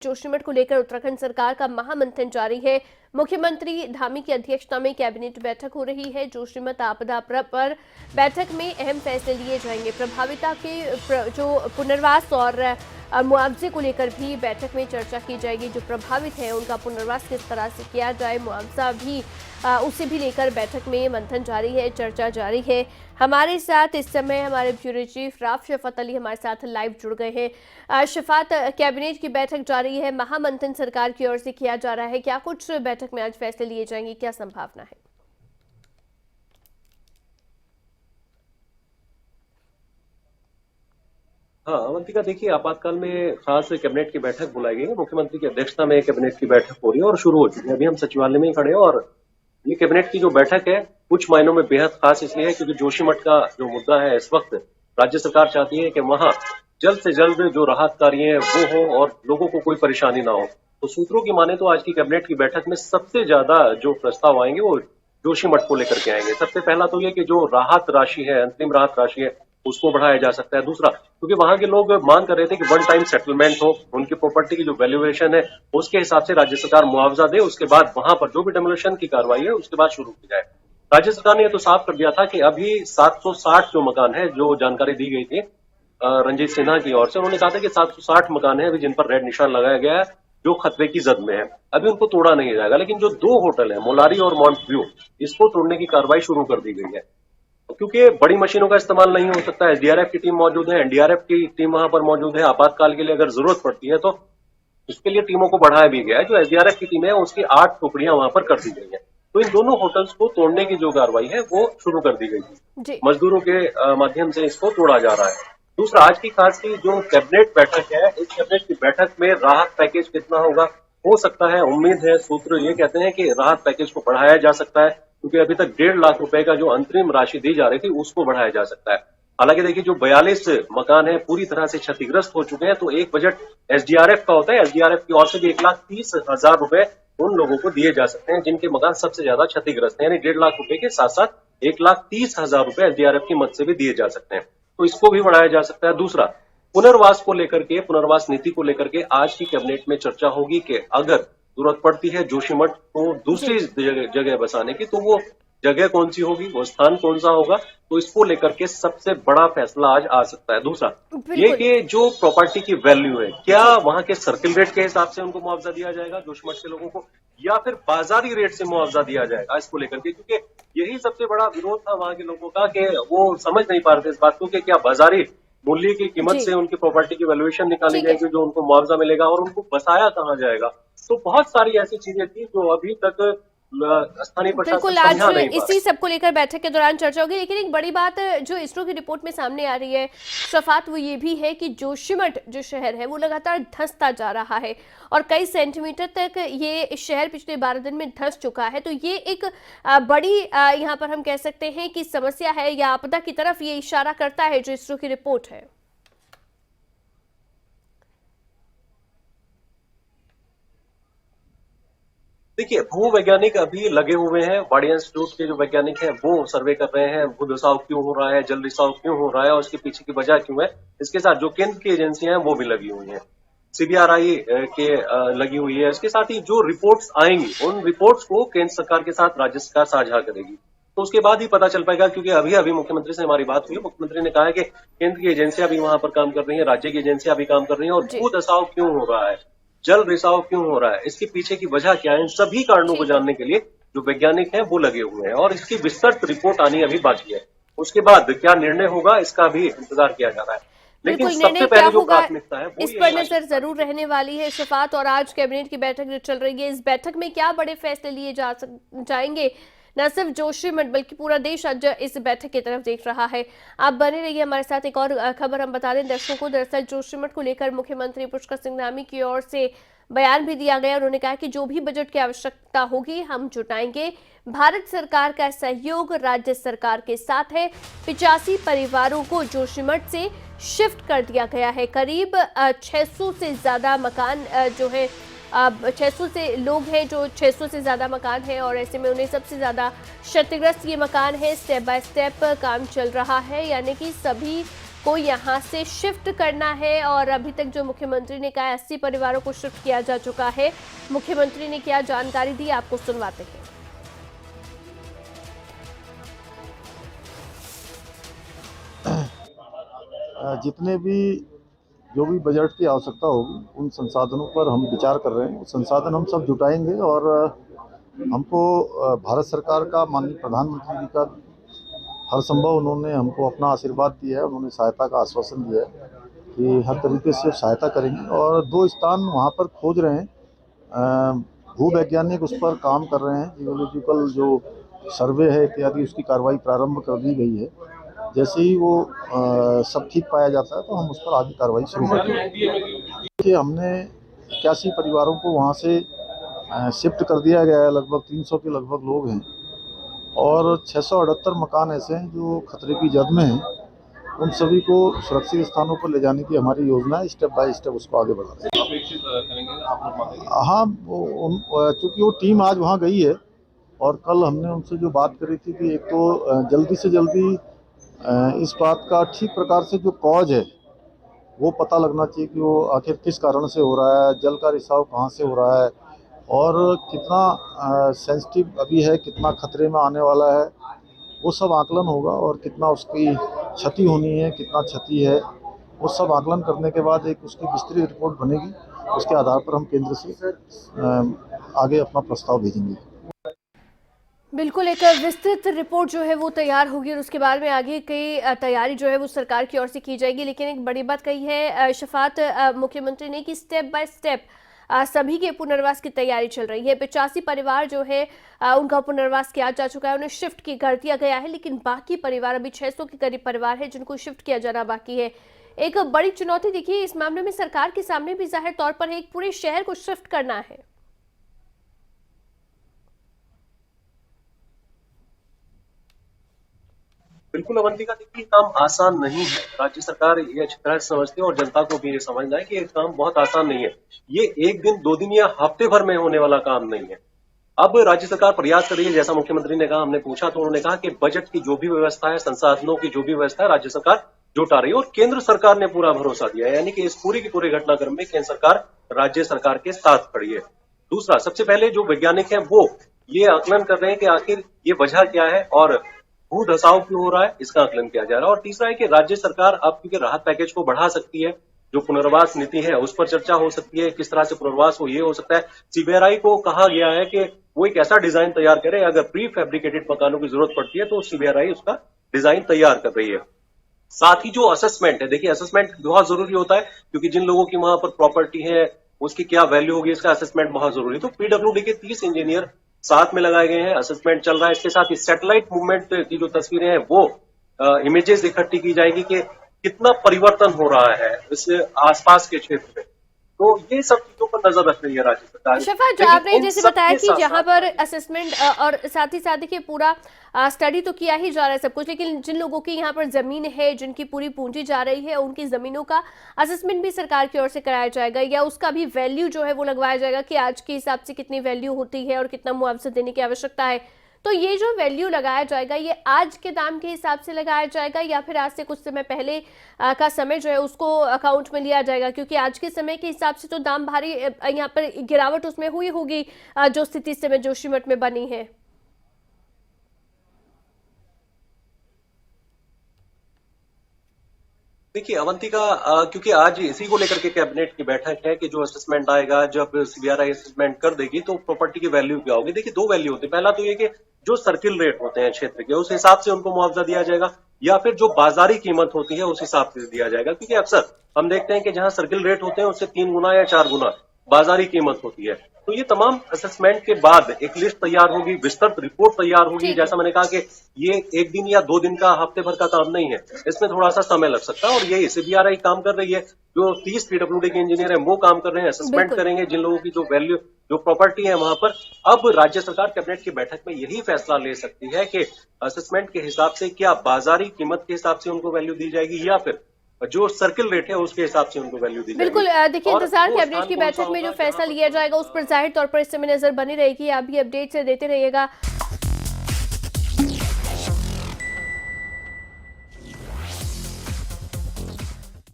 जोशीमठ को लेकर उत्तराखंड सरकार का महामंथन जारी है। मुख्यमंत्री धामी की अध्यक्षता में कैबिनेट बैठक हो रही है। जोशीमठ आपदा पर बैठक में अहम फैसले लिए जाएंगे। प्रभाविता के जो पुनर्वास और मुआवजे को लेकर भी बैठक में चर्चा की जाएगी। जो प्रभावित है उनका पुनर्वास किस तरह से किया जाए, मुआवजा भी उसे भी लेकर बैठक में मंथन जारी है, चर्चा जारी है। हमारे साथ इस समय हमारे ब्यूरो चीफ राव शफात अली हमारे साथ लाइव जुड़ गए हैं। शफात, कैबिनेट की बैठक जारी है, महामंथन सरकार की ओर से किया जा रहा है, क्या कुछ बैठक में आज फैसले लिए जाएंगे, क्या संभावना है? हाँ, अवंतिका देखिए, आपातकाल में खास कैबिनेट की बैठक बुलाई गई है। मुख्यमंत्री की अध्यक्षता में कैबिनेट की बैठक हो रही है और शुरू हो चुकी है। अभी हम सचिवालय में ही खड़े हैं और ये कैबिनेट की जो बैठक है कुछ मायनों में बेहद खास इसलिए है क्योंकि जोशीमठ का जो मुद्दा है इस वक्त राज्य सरकार चाहती है कि वहां जल्द से जल्द जो राहत कार्य है वो हो और लोगों को कोई परेशानी ना हो। तो सूत्रों की माने तो आज की कैबिनेट की बैठक में सबसे ज्यादा जो प्रस्ताव आएंगे वो जोशीमठ को लेकर के आएंगे। सबसे पहला तो ये कि जो राहत राशि है, अंतरिम राहत राशि है, उसको बढ़ाया जा सकता है। दूसरा, क्योंकि वहां के लोग मांग कर रहे थे कि वन टाइम सेटलमेंट हो, उनकी प्रॉपर्टी की जो वैल्यूएशन है उसके हिसाब से राज्य सरकार मुआवजा दे, उसके बाद वहां पर जो भी डेमोलिशन की कार्रवाई है उसके बाद शुरू की जाए। राज्य सरकार ने यह तो साफ कर दिया था कि अभी 760 जो मकान है, जो जानकारी दी गई थी रंजीत सिन्हा की ओर से, उन्होंने कहा था कि 760 मकान है अभी जिन पर रेड निशान लगाया गया है, जो खतरे की जद में है, अभी उनको तोड़ा नहीं जाएगा। लेकिन जो दो होटल है मोलारी और माउंट व्यू, इसको तोड़ने की कार्रवाई शुरू कर दी गई है क्योंकि बड़ी मशीनों का इस्तेमाल नहीं हो सकता। एसडीआरएफ की टीम मौजूद है, एनडीआरएफ की टीम वहां पर मौजूद है। आपातकाल के लिए अगर जरूरत पड़ती है तो उसके लिए टीमों को बढ़ाया भी गया है। जो एसडीआरएफ की टीम है उसकी 8 टुकड़ियां वहां पर कर दी गई है। तो इन दोनों होटल्स को तोड़ने की जो कार्रवाई है वो शुरू कर दी गई है। मजदूरों के माध्यम से इसको तोड़ा जा रहा है। दूसरा, आज की खास की जो कैबिनेट बैठक है, इस कैबिनेट की बैठक में राहत पैकेज कितना होगा, हो सकता है, उम्मीद है, सूत्र ये कहते हैं कि राहत पैकेज को बढ़ाया जा सकता है क्योंकि अभी तक 1.5 लाख रुपए का जो अंतरिम राशि दी जा रही थी उसको बढ़ाया जा सकता है। हालांकि देखिए, जो 42 मकान है पूरी तरह से क्षतिग्रस्त हो चुके हैं, तो एक बजट एसडीआरएफ का होता है। एसडीआरएफ की ओर से भी 1,30,000 रुपए उन लोगों को दिए जा सकते हैं जिनके मकान सबसे ज्यादा क्षतिग्रस्त है, यानी 1.5 लाख रुपए के साथ साथ 1,30,000 रुपए एसडीआरएफ की मदद से भी दिए जा सकते हैं। तो इसको भी बढ़ाया जा सकता है। दूसरा, पुनर्वास को लेकर के, पुनर्वास नीति को लेकर के आज की कैबिनेट में चर्चा होगी कि अगर जरूरत पड़ती है जोशीमठ को दूसरी जगह बसाने की, तो वो जगह कौन सी होगी, वो स्थान कौन सा होगा, तो इसको लेकर के सबसे बड़ा फैसला आज आ सकता है। दूसरा ये कि जो प्रॉपर्टी की वैल्यू है, क्या वहां के सर्किल रेट के हिसाब से उनको मुआवजा दिया जाएगा जोशीमठ के लोगों को, या फिर बाजारी रेट से मुआवजा दिया जाएगा, इसको लेकर के, क्योंकि यही सबसे बड़ा विरोध था वहां के लोगों का कि वो समझ नहीं पा रहे थे इस बात को कि क्या बाजारी मूल्य की कीमत से उनकी प्रॉपर्टी की वैल्यूएशन निकाली जाएगी जो उनको मुआवजा मिलेगा और उनको बसाया कहाँ जाएगा। तो बहुत सारी ऐसी चीजें थी जो अभी तक स्थानीय बिल्कुल, आज इसी सब को लेकर बैठक के दौरान चर्चा होगी। लेकिन एक बड़ी बात जो इसरो की रिपोर्ट में सामने आ रही है शफात, वो ये भी है कि जोशीमठ जो शहर है वो लगातार धंसता जा रहा है और कई सेंटीमीटर तक ये शहर पिछले 12 दिन में धंस चुका है। तो ये एक बड़ी यहाँ पर हम कह सकते हैं कि समस्या है या आपदा की तरफ ये इशारा करता है जो इसरो की रिपोर्ट है। देखिए, भू वैज्ञानिक अभी लगे हुए हैं, वाडिया इंस्टीट्यूट के जो वैज्ञानिक हैं वो सर्वे कर रहे हैं, भू धसाव क्यों हो रहा है, जल रिसाव क्यों हो रहा है और उसके पीछे की वजह क्यों है। इसके साथ जो केंद्र की एजेंसियां हैं वो भी लगी हुई हैं, सीबीआरआई के लगी हुई है। इसके साथ ही जो रिपोर्ट्स आएंगी उन रिपोर्ट्स को केंद्र सरकार के साथ राज्य सरकार साझा करेगी, तो उसके बाद ही पता चल पाएगा। क्योंकि अभी अभी मुख्यमंत्री से हमारी बात हुई, मुख्यमंत्री ने कहा है कि केंद्र की एजेंसियां भी वहां पर काम कर रही है, राज्य की एजेंसियां भी काम कर रही है और भू धसाव क्यों हो रहा है, जल रिसाव क्यों हो रहा है, इसके पीछे की वजह क्या है, इन सभी कारणों को जानने के लिए जो वैज्ञानिक हैं वो लगे हुए हैं और इसकी विस्तृत रिपोर्ट आनी अभी बाकी है। उसके बाद क्या निर्णय होगा इसका भी इंतजार किया जा रहा है। लेकिन सबसे पहले जो प्राथमिकता है इस पर नजर जरूर रहने वाली है शफात। और आज कैबिनेट की बैठक जो चल रही है, इस बैठक में क्या बड़े फैसले लिए जाएंगे, न सिर्फ जोशीमठ बल्कि पूरा देश आज इस बैठक की तरफ देख रहा है। आप बने रहिए हमारे साथ। एक और खबर हम बता दें दर्शकों को, दरअसल जोशीमठ को लेकर मुख्यमंत्री पुष्कर सिंह धामी की ओर से बयान भी दिया गया। उन्होंने कहा कि जो भी बजट की आवश्यकता होगी हम जुटाएंगे। भारत सरकार का सहयोग राज्य सरकार के साथ है। 85 परिवारों को जोशीमठ से शिफ्ट कर दिया गया है। करीब 600 से ज्यादा मकान जो है 600 से लोग हैं, जो 600 से ज़्यादा मकान है और ऐसे में उन्हें सबसे ज़्यादा क्षतिग्रस्त ये मकान है। स्टेप बाय स्टेप काम चल रहा है, यानी कि सभी को यहाँ से शिफ्ट करना है और अभी तक जो मुख्यमंत्री ने कहा 80 परिवारों को शिफ्ट किया जा चुका है। मुख्यमंत्री ने क्या जानकारी दी, आपको सुनवाते हैं। जितने भी जो भी बजट की आवश्यकता होगी उन संसाधनों पर हम विचार कर रहे हैं। संसाधन हम सब जुटाएंगे और हमको भारत सरकार का माननीय प्रधानमंत्री जी का हर संभव उन्होंने हमको अपना आशीर्वाद दिया है, उन्होंने सहायता का आश्वासन दिया है कि हर तरीके से सहायता करेंगे। और 2 स्थान वहाँ पर खोज रहे हैं, भूवैज्ञानिक उस पर काम कर रहे हैं, जियोलॉजिकल जो सर्वे है इत्यादि उसकी कार्रवाई प्रारंभ कर दी गई है। जैसे ही वो सब ठीक पाया जाता है तो हम उस पर आगे कार्रवाई शुरू कर देंगे। हमने 81 परिवारों को वहाँ से शिफ्ट कर दिया गया है, लगभग 300 के लगभग लोग हैं और 678 मकान ऐसे हैं जो खतरे की जद में हैं। उन सभी को सुरक्षित स्थानों पर ले जाने की हमारी योजना है, स्टेप बाय स्टेप उसको आगे बढ़ा रहे हैं। हाँ, चूँकि वो टीम आज वहाँ गई है और कल हमने उनसे जो बात करी थी कि एक तो जल्दी से जल्दी इस बात का ठीक प्रकार से जो कॉज है वो पता लगना चाहिए कि वो आखिर किस कारण से हो रहा है, जल का रिसाव कहाँ से हो रहा है और कितना सेंसिटिव अभी है, कितना खतरे में आने वाला है, वो सब आकलन होगा और कितना उसकी क्षति होनी है, कितना क्षति है, वो सब आकलन करने के बाद एक उसकी विस्तृत रिपोर्ट बनेगी। उसके आधार पर हम केंद्र से आगे अपना प्रस्ताव भेजेंगे। बिल्कुल, एक विस्तृत रिपोर्ट जो है वो तैयार होगी और उसके बाद में आगे की तैयारी जो है वो सरकार की ओर से की जाएगी। लेकिन एक बड़ी बात कही है शफात मुख्यमंत्री ने कि स्टेप बाय स्टेप सभी के पुनर्वास की तैयारी चल रही है। 85 परिवार जो है उनका पुनर्वास किया जा चुका है, उन्हें शिफ्ट कर दिया गया है, लेकिन बाकी परिवार अभी 600 के करीब परिवार है जिनको शिफ्ट किया जाना बाकी है। एक बड़ी चुनौती देखिए इस मामले में सरकार के सामने भी जाहिर तौर पर है, एक पूरे शहर को शिफ्ट करना है। बिल्कुल अवंतिका, देखिए काम आसान नहीं है। राज्य सरकार ये अच्छी तरह से समझती है और जनता को भी ये समझना है कि ये काम बहुत आसान नहीं है। ये 1 दिन 2 दिन या हफ्ते भर में होने वाला काम नहीं है। अब राज्य सरकार प्रयास कर रही है, जैसा मुख्यमंत्री ने कहा, हमने पूछा तो उन्होंने कहा कि बजट की जो भी व्यवस्था है, संसाधनों की जो भी व्यवस्था है, राज्य सरकार जुटा रही है और केंद्र सरकार ने पूरा भरोसा दिया है। यानी कि इस पूरी की पूरे घटनाक्रम में केंद्र सरकार राज्य सरकार के साथ खड़ी है। दूसरा, सबसे पहले जो वैज्ञानिक हैं वो ये आकलन कर रहे हैं कि आखिर ये वजह क्या है और भू धसाव क्यों हो रहा है, इसका आकलन किया जा रहा है। और तीसरा है कि राज्य सरकार अब क्योंकि राहत पैकेज को बढ़ा सकती है, जो पुनर्वास नीति है उस पर चर्चा हो सकती है, किस तरह से पुनर्वास हो, ये हो सकता है। सीबीआरआई को कहा गया है कि वो एक ऐसा डिजाइन तैयार करे, अगर प्री फैब्रिकेटेड मकानों की जरूरत पड़ती है तो सीबीआरआई उसका डिजाइन तैयार कर रही है। साथ ही जो असेसमेंट है, देखिए असेसमेंट बहुत जरूरी होता है क्योंकि जिन लोगों की वहां पर प्रॉपर्टी है उसकी क्या वैल्यू होगी, इसका असेसमेंट बहुत जरूरी है। तो पीडब्ल्यूडी के 30 इंजीनियर साथ में लगाए गए हैं, असेसमेंट चल रहा है। इसके साथ ही सैटेलाइट मूवमेंट की जो तस्वीरें हैं वो इमेजेस इकट्ठी की जाएगी कि कितना परिवर्तन हो रहा है इस आसपास के क्षेत्र में। तो ये सब चीजों पर नजर रख रही है राज्य सरकार। शफा, जो आपने जैसे बताया कि यहाँ पर असेसमेंट और साथ ही साथ देखिए पूरा स्टडी तो किया ही जा रहा है सब कुछ, लेकिन जिन लोगों की यहाँ पर जमीन है, जिनकी पूरी पूंजी जा रही है, उनकी जमीनों का असेसमेंट भी सरकार की ओर से कराया जाएगा या उसका भी वैल्यू जो है वो लगवाया जाएगा कि आज के हिसाब से कितनी वैल्यू होती है और कितना मुआवजा देने की आवश्यकता है। तो ये जो वैल्यू लगाया जाएगा ये आज के दाम के हिसाब से लगाया जाएगा या फिर आज से कुछ समय पहले का समय जो है उसको अकाउंट में लिया जाएगा, क्योंकि आज के समय के हिसाब से तो दाम भारी यहाँ पर गिरावट उसमें हुई होगी जो स्थिति इस समय जोशीमठ में बनी है। देखिए अवंतिका, क्योंकि आज इसी को लेकर के कैबिनेट की बैठक है कि जो असेसमेंट आएगा, जब सीबीआरआई असेसमेंट कर देगी तो प्रॉपर्टी की वैल्यू क्या होगी। देखिए 2 वैल्यू होती है। पहला तो ये कि जो सर्किल रेट होते हैं क्षेत्र के उस हिसाब से उनको मुआवजा दिया जाएगा या फिर जो बाजारी कीमत होती है उस हिसाब से दिया जाएगा, क्योंकि अक्सर हम देखते हैं कि जहां सर्किल रेट होते हैं उससे 3 गुना या 4 गुना बाजारी कीमत होती है। तो ये तमाम असेसमेंट के बाद एक लिस्ट तैयार होगी, विस्तृत रिपोर्ट तैयार होगी। जैसा मैंने कहा कि ये 1 दिन या 2 दिन का, हफ्ते भर का काम नहीं है, इसमें थोड़ा सा समय लग सकता है और यही सीबीआरआई काम कर रही है। जो 30 पीडब्ल्यूडी के इंजीनियर हैं वो काम कर रहे हैं, असेसमेंट करेंगे जिन लोगों की जो वैल्यू, जो प्रॉपर्टी है वहां पर। अब राज्य सरकार कैबिनेट की बैठक में यही फैसला ले सकती है कि असेसमेंट के हिसाब से क्या बाजारी कीमत के हिसाब से उनको वैल्यू दी जाएगी या फिर जो सर्किल रेट है उसके हिसाब से उनको वैल्यू दी जाएगी। बिल्कुल, देखिए इंतजार कैबिनेट की बैठक में जो फैसला लिया जाएगा उस पर जाहिर तौर पर इस समय नजर बनी रहेगी। आप भी अपडेट से देते रहिएगा।